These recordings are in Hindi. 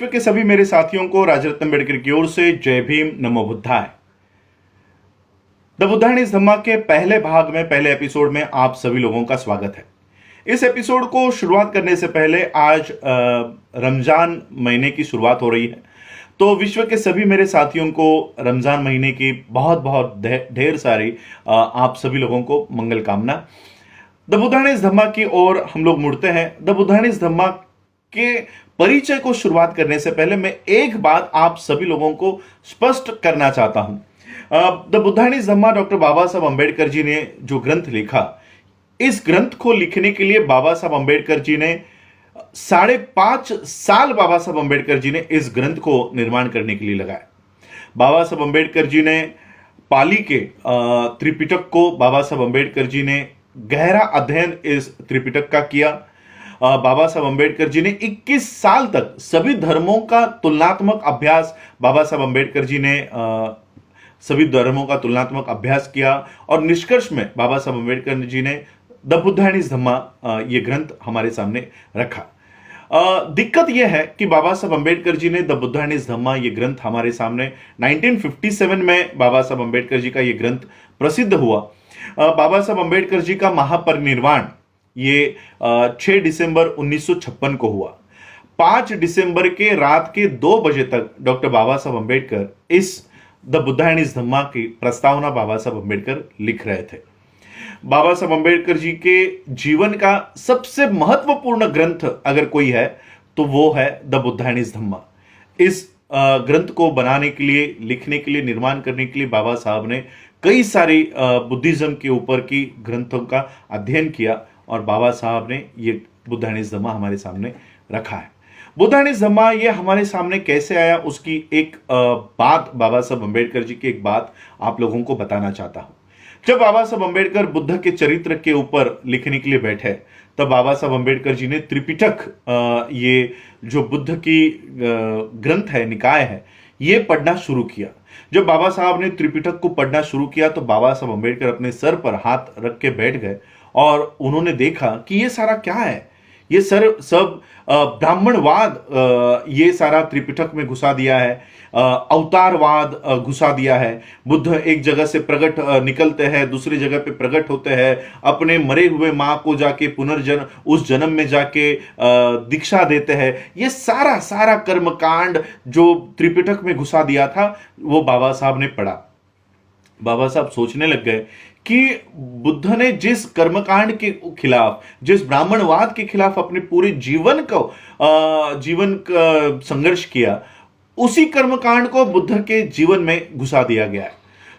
विश्व के सभी मेरे साथियों को राजरत्न अम्बेडकर की ओर से जय भीम, नमो बुद्धाय। द बुद्धायन इज धम्मा के पहले भाग में, पहले एपिसोड में आप सभी लोगों का स्वागत है। इस एपिसोड को शुरुआत करने से पहले आज रमजान महीने की शुरुआत हो रही है, तो विश्व के सभी मेरे साथियों को रमजान महीने की बहुत बहुत ढेर सारी आप सभी लोगों को मंगल कामना। द बुद्धायन इज धम्मा की ओर हम लोग मुड़ते हैं। द बुद्धायन इज धम्मा के परिचय को शुरुआत करने से पहले मैं एक बात आप सभी लोगों को स्पष्ट करना चाहता हूं। द बुद्धायन इज धम्मा डॉक्टर बाबा साहब अम्बेडकर जी ने जो ग्रंथ लिखा, इस ग्रंथ को लिखने के लिए बाबा साहब अम्बेडकर जी ने 5.5 साल बाबा साहब अम्बेडकर जी ने इस ग्रंथ को निर्माण करने के लिए लगाया। बाबा साहब अम्बेडकर जी ने पाली के त्रिपिटक को बाबा साहब अम्बेडकर जी ने गहरा अध्ययन इस त्रिपिटक का किया। बाबा साहब अम्बेडकर जी ने 21 साल तक सभी धर्मों का तुलनात्मक अभ्यास बाबा साहब अम्बेडकर जी ने सभी धर्मों का तुलनात्मक अभ्यास किया और निष्कर्ष में बाबा साहब अम्बेडकर जी ने द बुद्धायन इज धम्मा ये ग्रंथ हमारे सामने रखा। दिक्कत यह है कि बाबा साहब अम्बेडकर जी ने द बुद्धायन इज धम्मा ये ग्रंथ हमारे सामने 1957 में बाबा साहब अम्बेडकर जी का ये ग्रंथ प्रसिद्ध हुआ। बाबा साहब अम्बेडकर जी का महापरिनिर्वाण ये 6 दिसंबर 1956 को हुआ। 5 दिसंबर के रात के 2 बजे तक डॉक्टर बाबा साहब अम्बेडकर इस द बुद्धायन इज धम्मा की प्रस्तावना बाबा साहब अम्बेडकर लिख रहे थे। बाबा साहब अम्बेडकर जी के जीवन का सबसे महत्वपूर्ण ग्रंथ अगर कोई है तो वो है द बुद्धायन इज धम्मा। इस ग्रंथ को बनाने के लिए, लिखने के लिए, निर्माण करने के लिए बाबा साहब ने कई सारी बुद्धिज्म के ऊपर की ग्रंथों का अध्ययन किया और बाबा साहब ने ये बुद्धायन इज धम्मा हमारे सामने रखा है। बुद्धायन इज धम्मा ये हमारे सामने कैसे आया, उसकी एक बात, बाबा साहब अम्बेडकर जी की एक बात आप लोगों को बताना चाहता हूं। जब बाबा साहब अम्बेडकर बुद्ध के चरित्र के ऊपर लिखने के लिए बैठे, तब बाबा साहब अम्बेडकर जी ने त्रिपिटक, ये जो बुद्ध की ग्रंथ है, निकाय है, ये पढ़ना शुरू किया। जब बाबा साहब ने त्रिपिटक को पढ़ना शुरू किया तो बाबा साहब अम्बेडकर अपने सर पर हाथ रख के बैठ गए और उन्होंने देखा कि ये सारा क्या है। ये सब ब्राह्मणवाद ये सारा त्रिपिटक में घुसा दिया है, अवतारवाद घुसा दिया है। बुद्ध एक जगह से प्रकट निकलते हैं, दूसरी जगह पे प्रकट होते हैं, अपने मरे हुए माँ को जाके पुनर्जन्म, उस जन्म में जाके दीक्षा देते हैं। ये सारा कर्मकांड जो त्रिपिटक में घुसा दिया था वो बाबा साहब ने पढ़ा। बाबा साहब सोचने लग गए कि बुद्ध ने जिस कर्मकांड के खिलाफ, जिस ब्राह्मणवाद के खिलाफ अपने पूरे जीवन का संघर्ष किया, उसी कर्मकांड को बुद्ध के जीवन में घुसा दिया गया है।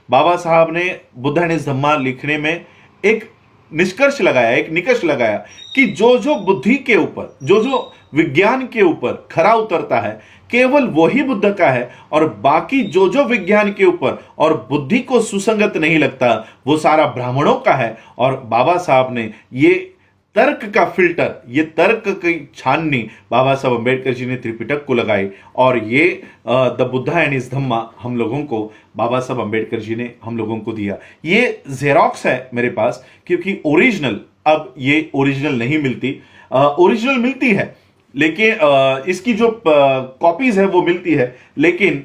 बाबा साहब ने बुद्धायन इज धम्मा लिखने में एक निष्कर्ष लगाया, एक निकष लगाया कि जो बुद्धि के ऊपर, जो विज्ञान के ऊपर खरा उतरता है, केवल वही बुद्ध का है, और बाकी जो विज्ञान के ऊपर और बुद्धि को सुसंगत नहीं लगता वो सारा ब्राह्मणों का है। और बाबा साहब ने ये तर्क का फिल्टर, ये तर्क की छाननी बाबा साहब अम्बेडकर जी ने त्रिपिटक को लगाई और ये द बुद्धायन इज धम्मा हम लोगों को बाबा साहब अम्बेडकर जी ने हम लोगों को दिया। ये जेरोक्स है मेरे पास, क्योंकि ओरिजिनल, अब ये ओरिजिनल नहीं मिलती, ओरिजिनल मिलती है लेकिन इसकी जो कॉपीज है वो मिलती है, लेकिन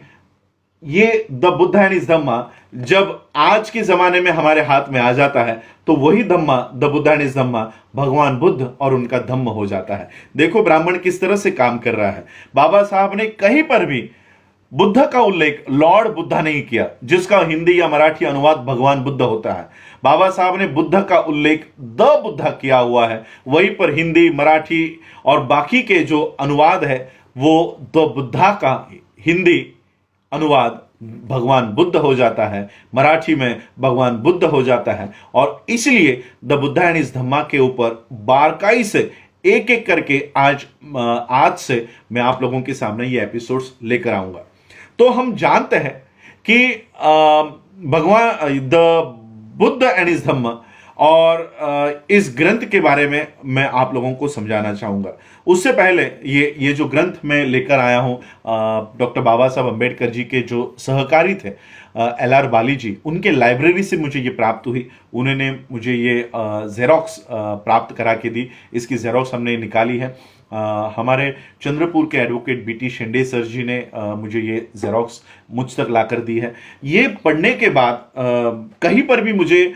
ये द बुद्धायन इज धम्मा जब आज के जमाने में हमारे हाथ में आ जाता है तो वही धम्मा, द बुद्धायन इज धम्मा, भगवान बुद्ध और उनका धम्म हो जाता है। देखो ब्राह्मण किस तरह से काम कर रहा है। बाबा साहब ने कहीं पर भी बुद्ध का उल्लेख लॉर्ड बुद्धा नहीं किया, जिसका हिंदी या मराठी अनुवाद भगवान बुद्ध होता है। बाबा साहब ने बुद्ध का उल्लेख द बुद्धा किया हुआ है, वहीं पर हिंदी, मराठी और बाकी के जो अनुवाद है वो द बुद्धा का हिंदी अनुवाद भगवान बुद्ध हो जाता है, मराठी में भगवान बुद्ध हो जाता है। और इसलिए द बुद्धायन इज धम्मा के ऊपर बारकाई से एक एक करके आज से मैं आप लोगों के सामने ये एपिसोड्स लेकर आऊंगा। तो हम जानते हैं कि भगवान द बुद्ध एंड इज धम्मा और इस ग्रंथ के बारे में मैं आप लोगों को समझाना चाहूंगा। उससे पहले ये जो ग्रंथ मैं लेकर आया हूं, डॉक्टर बाबा साहब अम्बेडकर जी के जो सहकारी थे LR बाली जी, उनके लाइब्रेरी से मुझे ये प्राप्त हुई। उन्होंने मुझे ये जेरोक्स प्राप्त करा के दी। इसकी जेरोक्स हमने निकाली है हमारे चंद्रपुर के एडवोकेट बीटी शेंडे सर जी ने मुझे ये जेरोक्स मुझ तक लाकर दी है। ये पढ़ने के बाद कहीं पर भी मुझे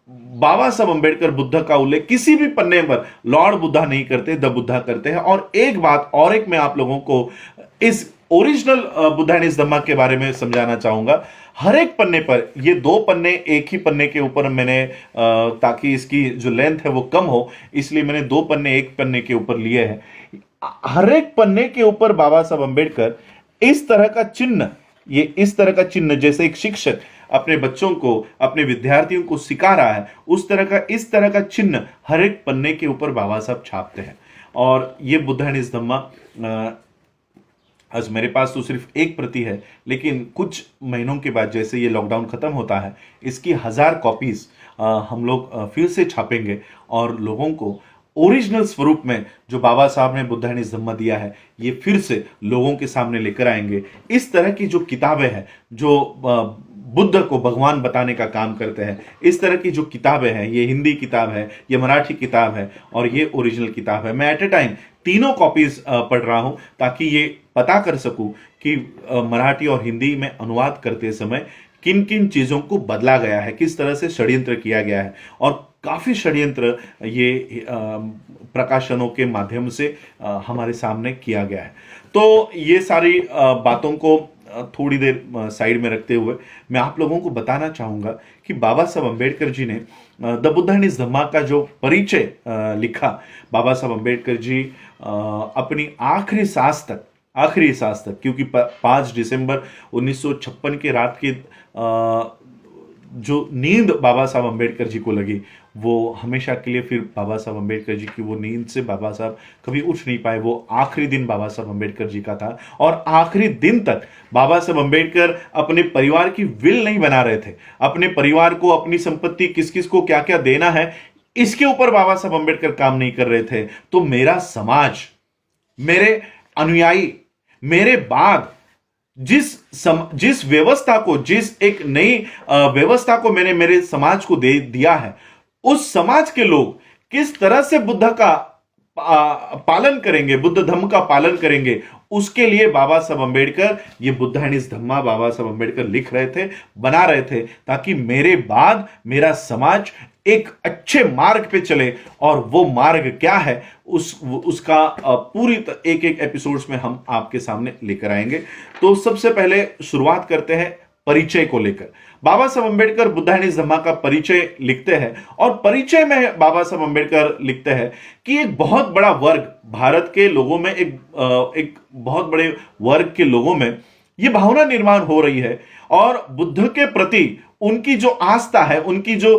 बाबा साहब अंबेडकर बुद्ध का उल्लेख किसी भी पन्ने पर लॉर्ड बुद्धा नहीं करते, द बुद्धा करते हैं। और एक बात और एक मैं आप लोगों को इस original Buddha and his Dhamma के बारे में समझाना चाहूंगा। हर एक पन्ने पर, ये 2 पन्ने एक ही पन्ने के ऊपर मैंने ताकि इसकी जो लेंथ है वो कम हो, इसलिए मैंने 2 पन्ने एक पन्ने के ऊपर लिए हैं। हर एक पन्ने के ऊपर बाबा साहब अंबेडकर इस तरह का चिन्ह, ये इस तरह का चिन्ह जैसे एक शिक्षक अपने बच्चों को, अपने विद्यार्थियों को सिखा रहा है, उस तरह का, इस तरह का चिन्ह हर एक पन्ने के ऊपर बाबा साहब छापते हैं। और ये बुद्धा एंड हिज धम्मा आज मेरे पास तो सिर्फ एक प्रति है, लेकिन कुछ महीनों के बाद जैसे ये लॉकडाउन खत्म होता है, इसकी 1000 कॉपीज हम लोग फिर से छापेंगे और लोगों को ओरिजिनल स्वरूप में जो बाबा साहब ने बुद्धा एंड हिज धम्मा दिया है, ये फिर से लोगों के सामने लेकर आएंगे। इस तरह की जो किताबें हैं जो बुद्ध को भगवान बताने का काम करते हैं, इस तरह की जो किताबें हैं, ये हिंदी किताब है, ये मराठी किताब है और ये ओरिजिनल किताब है, मैं एट ए टाइम तीनों कॉपीज पढ़ रहा हूं ताकि ये पता कर सकूं कि मराठी और हिंदी में अनुवाद करते समय किन किन चीजों को बदला गया है, किस तरह से षड्यंत्र किया गया है। और काफी षड्यंत्र ये प्रकाशनों के माध्यम से हमारे सामने किया गया है। तो ये सारी बातों को थोड़ी देर साइड में रखते हुए मैं आप लोगों को बताना चाहूंगा कि बाबा साहब अंबेडकर जी ने द बुद्धा एंड हिज धम्मा का जो परिचय लिखा, बाबा साहब अंबेडकर जी अपनी आखिरी सांस तक, क्योंकि 5 दिसंबर 1956 की रात की जो नींद बाबा साहब अंबेडकर जी को लगी, वो हमेशा के लिए फिर बाबा साहब अंबेडकर जी की वो नींद से बाबा साहब कभी उठ नहीं पाए। वो आखिरी दिन बाबा साहब अंबेडकर जी का था और आखिरी दिन तक बाबा साहब अंबेडकर अपने परिवार की विल नहीं बना रहे थे। अपने परिवार को, अपनी संपत्ति किस किस को क्या क्या देना है, इसके ऊपर बाबा साहब अंबेडकर काम नहीं कर रहे थे। तो मेरा समाज, मेरे अनुयायी, मेरे बाद जिस व्यवस्था को, जिस एक नई व्यवस्था को मैंने मेरे समाज को दे दिया है, उस समाज के लोग किस तरह से बुद्ध का पालन करेंगे, बुद्ध धम्म का पालन करेंगे, उसके लिए बाबा साहब अंबेडकर ये बुद्धा एंड हिज धम्मा बाबा साहब अंबेडकर लिख रहे थे, बना रहे थे, ताकि मेरे बाद मेरा समाज एक अच्छे मार्ग पे चले। और वो मार्ग क्या है उसका पूरी एक एक एपिसोड्स में हम आपके सामने लेकर आएंगे। तो सबसे पहले शुरुआत करते हैं परिचय को लेकर। बाबा साहब अंबेडकर बुद्धा एंड हिज धम्मा का परिचय लिखते हैं और परिचय में बाबा साहब अंबेडकर लिखते हैं कि एक बहुत बड़ा वर्ग भारत के लोगों में, एक बहुत बड़े वर्ग के लोगों में यह भावना निर्माण हो रही है और बुद्ध के प्रति उनकी जो आस्था है, उनकी जो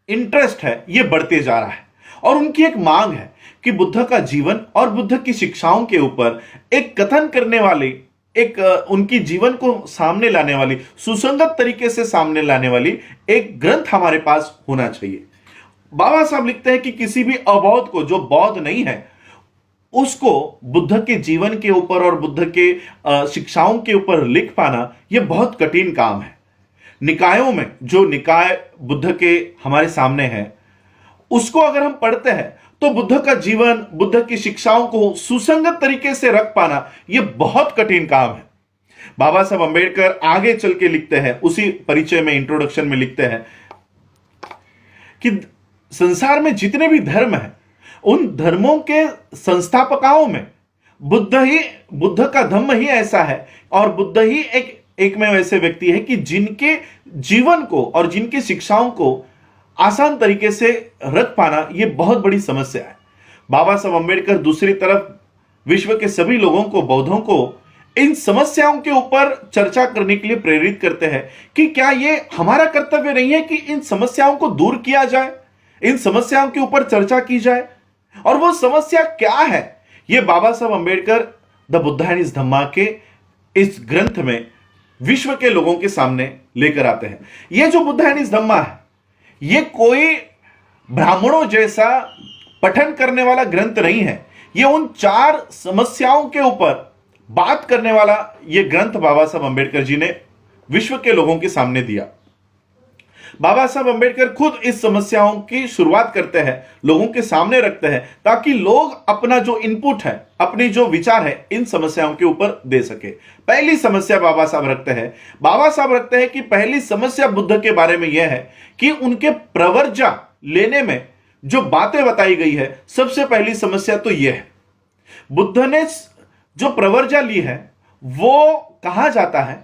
इंटरेस्ट है, यह बढ़ते जा रहा है। और उनकी एक मांग है कि बुद्ध का जीवन और बुद्ध की शिक्षाओं के ऊपर एक कथन करने वाली, एक उनकी जीवन को सामने लाने वाली, सुसंगत तरीके से सामने लाने वाली एक ग्रंथ हमारे पास होना चाहिए। बाबा साहब लिखते हैं कि किसी भी अबौद्ध को, जो बौद्ध नहीं है, उसको बुद्ध के जीवन के ऊपर और बुद्ध के शिक्षाओं के ऊपर लिख पाना यह बहुत कठिन काम है। निकायों में जो निकाय बुद्ध के हमारे सामने है, उसको अगर हम पढ़ते हैं तो बुद्ध का जीवन, बुद्ध की शिक्षाओं को सुसंगत तरीके से रख पाना यह बहुत कठिन काम है। बाबा साहब अंबेडकर आगे चल के लिखते हैं, उसी परिचय में, इंट्रोडक्शन में लिखते हैं कि संसार में जितने भी धर्म हैं, उन धर्मों के संस्थापकों में बुद्ध का धम्म ही ऐसा है और बुद्ध ही एक में वैसे व्यक्ति है कि जिनके जीवन को और जिनकी शिक्षाओं को आसान तरीके से रख पाना यह बहुत बड़ी समस्या है। बाबा साहब अंबेडकर दूसरी तरफ विश्व के सभी लोगों को, बौद्धों को, इन समस्याओं के ऊपर चर्चा करने के लिए प्रेरित करते हैं कि क्या यह हमारा कर्तव्य नहीं है कि इन समस्याओं को दूर किया जाए, इन समस्याओं के ऊपर चर्चा की जाए। और वो समस्या क्या है, यह Baba Saheb Ambedkar the Buddha and his Dhamma के इस ग्रंथ में विश्व के लोगों के सामने लेकर आते हैं। यह जो बुद्धा एंड हिज धम्मा है, यह कोई ब्राह्मणों जैसा पठन करने वाला ग्रंथ नहीं है। यह उन 4 समस्याओं के ऊपर बात करने वाला यह ग्रंथ बाबा साहब अंबेडकर जी ने विश्व के लोगों के सामने दिया। बाबा साहब अंबेडकर खुद इस समस्याओं की शुरुआत करते हैं, लोगों के सामने रखते हैं, ताकि लोग अपना जो इनपुट है, अपनी जो विचार है, इन समस्याओं के ऊपर दे सके। पहली समस्या बाबा साहब रखते हैं कि पहली समस्या बुद्ध के बारे में यह है कि उनके प्रवर्जा लेने में जो बातें बताई गई है, सबसे पहली समस्या तो यह है, बुद्ध ने जो प्रवर्जा ली है वो कहा जाता है,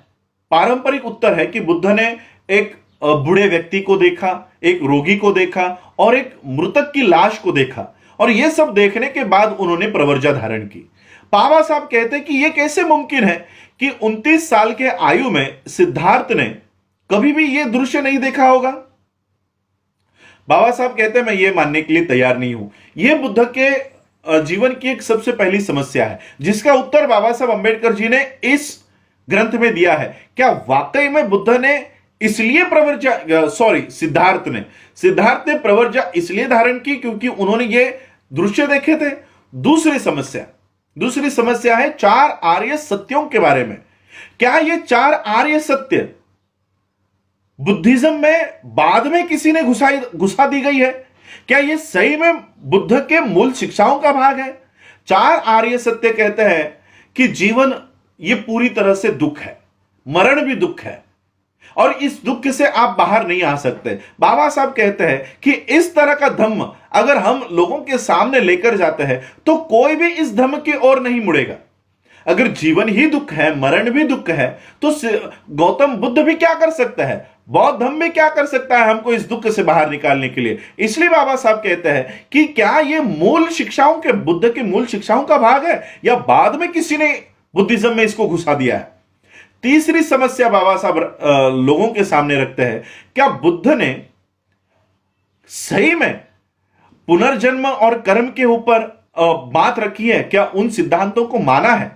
पारंपरिक उत्तर है कि बुद्ध ने एक बूढ़े व्यक्ति को देखा, एक रोगी को देखा और एक मृतक की लाश को देखा, और यह सब देखने के बाद उन्होंने प्रवर्जा धारण की। बाबा साहब कहते हैं कि यह कैसे मुमकिन है कि 29 साल के आयु में सिद्धार्थ ने कभी भी यह दृश्य नहीं देखा होगा। बाबा साहब कहते हैं मैं यह मानने के लिए तैयार नहीं हूं। यह बुद्ध के जीवन की एक सबसे पहली समस्या है, जिसका उत्तर बाबा साहब अंबेडकर जी ने इस ग्रंथ में दिया है। क्या वाकई में बुद्ध ने इसलिए सिद्धार्थ ने प्रवर्जा इसलिए धारण की क्योंकि उन्होंने ये दृश्य देखे थे? दूसरी समस्या है 4 आर्य सत्यों के बारे में। क्या ये 4 आर्य सत्य बुद्धिज्म में बाद में किसी ने घुसा दी गई है? क्या ये सही में बुद्ध के मूल शिक्षाओं का भाग है? 4 आर्य सत्य कहते हैं कि जीवन ये पूरी तरह से दुख है, मरण भी दुख है, और इस दुख से आप बाहर नहीं आ सकते। बाबा साहब कहते हैं कि इस तरह का धम्म अगर हम लोगों के सामने लेकर जाते हैं तो कोई भी इस धम्म की ओर नहीं मुड़ेगा। अगर जीवन ही दुख है, मरण भी दुख है, तो गौतम बुद्ध भी क्या कर सकता है, बौद्ध धम्म भी क्या कर सकता है हमको इस दुख से बाहर निकालने के लिए? इसलिए बाबा साहब कहते हैं कि क्या यह मूल शिक्षाओं के, बुद्ध के मूल शिक्षाओं का भाग है या बाद में किसी ने बुद्धिज्म में इसको घुसा दिया है? तीसरी समस्या बाबा साहब लोगों के सामने रखते हैं, क्या बुद्ध ने सही में पुनर्जन्म और कर्म के ऊपर बात रखी है? क्या उन सिद्धांतों को माना है?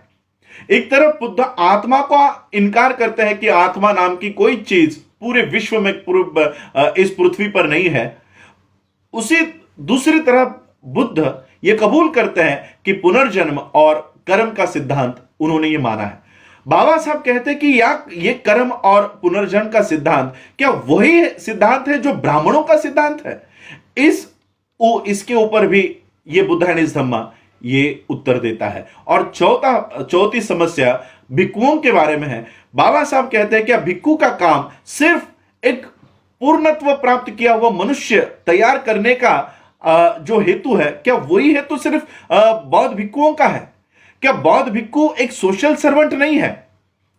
एक तरफ बुद्ध आत्मा का इनकार करते हैं कि आत्मा नाम की कोई चीज पूरे विश्व में, इस पृथ्वी पर नहीं है। उसी दूसरी तरफ बुद्ध यह कबूल करते हैं कि पुनर्जन्म और कर्म का सिद्धांत उन्होंने ये माना है। बाबा साहब कहते हैं कि ये कर्म और पुनर्जन्म का सिद्धांत क्या वही सिद्धांत है जो ब्राह्मणों का सिद्धांत है? इसके ऊपर भी ये बुद्धानिस धम्मा ये उत्तर देता है। और चौथी समस्या भिक्षुओं के बारे में है। बाबा साहब कहते हैं क्या भिक्षु का काम सिर्फ एक पूर्णत्व प्राप्त किया हुआ मनुष्य तैयार करने का जो हेतु है, क्या वही हेतु सिर्फ बौद्ध भिक्षुओं का है? क्या बौद्ध भिक्षु एक सोशल सर्वेंट नहीं है?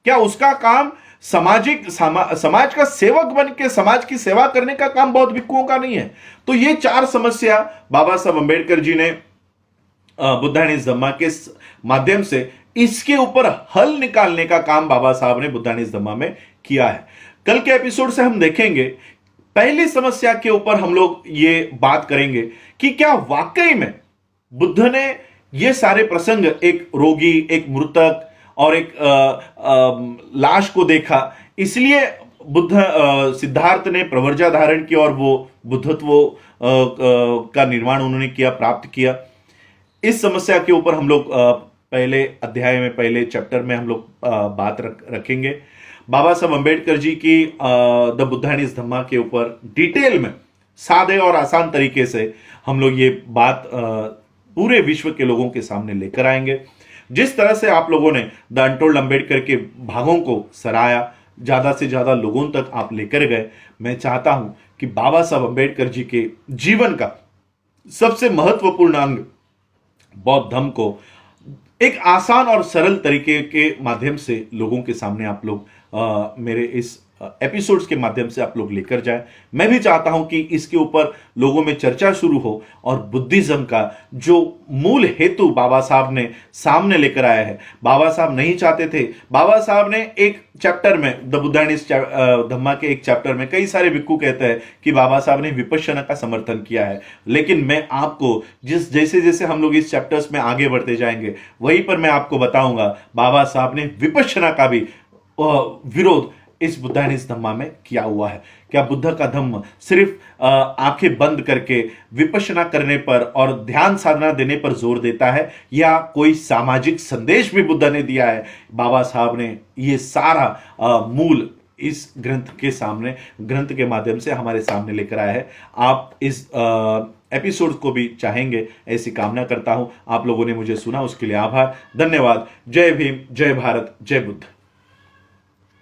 क्या उसका काम समाज का सेवक बन के समाज की सेवा करने का काम बौद्ध भिक्षुओं का नहीं है? तो ये 4 समस्या बाबा साहब अंबेडकर जी ने बुद्धानिस धम्मा के माध्यम से इसके ऊपर हल निकालने का काम बाबा साहब ने बुद्धानिस धम्मा में किया है। कल के एपिसोड से हम देखेंगे, पहली समस्या के ऊपर हम लोग ये बात करेंगे कि क्या वाकई में बुद्ध ने ये सारे प्रसंग, एक रोगी, एक मृतक और एक लाश को देखा, इसलिए सिद्धार्थ ने प्रवर्जा धारण की और वो बुद्धत्व का निर्माण उन्होंने किया, प्राप्त किया। इस समस्या के ऊपर हम लोग पहले अध्याय में, पहले चैप्टर में हम लोग बात रखेंगे। बाबा साहब अंबेडकर जी की द बुद्धानिस धम्मा के ऊपर डिटेल में, सादे और आसान तरीके से हम लोग ये बात पूरे विश्व के लोगों के सामने लेकर आएंगे। जिस तरह से आप लोगों ने द अनटोल्ड अंबेडकर के भागों को सराहा, ज्यादा से ज्यादा लोगों तक आप लेकर गए, मैं चाहता हूं कि बाबा साहब अंबेडकर जी के जीवन का सबसे महत्वपूर्ण अंग बौद्ध धम्म को एक आसान और सरल तरीके के माध्यम से लोगों के सामने आप लोग मेरे इस एपिसोड्स के माध्यम से आप लोग लेकर जाए। मैं भी चाहता हूं कि इसके ऊपर लोगों में चर्चा शुरू हो और बुद्धिज्म का जो मूल हेतु बाबा साहब ने सामने लेकर आया है, बाबा साहब नहीं चाहते थे। बाबा साहब ने एक चैप्टर में, द बुद्धानिस धम्मा के एक चैप्टर में, कई सारे भिक्षु कहते हैं कि बाबा साहब ने विपश्यना का समर्थन किया है, लेकिन मैं आपको जैसे जैसे हम लोग इस चैप्टर्स में आगे बढ़ते जाएंगे, वहीं पर मैं आपको बताऊंगा बाबा साहब ने विपश्यना का भी विरोध इस बुद्धानिस धम्मा में किया हुआ है। क्या बुद्ध का धम्म सिर्फ आंखें बंद करके विपश्यना करने पर और ध्यान साधना देने पर जोर देता है, या कोई सामाजिक संदेश भी बुद्ध ने दिया है? बाबा साहब ने ये सारा मूल इस ग्रंथ के माध्यम से हमारे सामने लेकर आया है। आप इस एपिसोड को भी चाहेंगे, ऐसी कामना करता हूं। आप लोगों ने मुझे सुना, उसके लिए आभार, धन्यवाद। जय भीम, जय भारत, जय बुद्ध।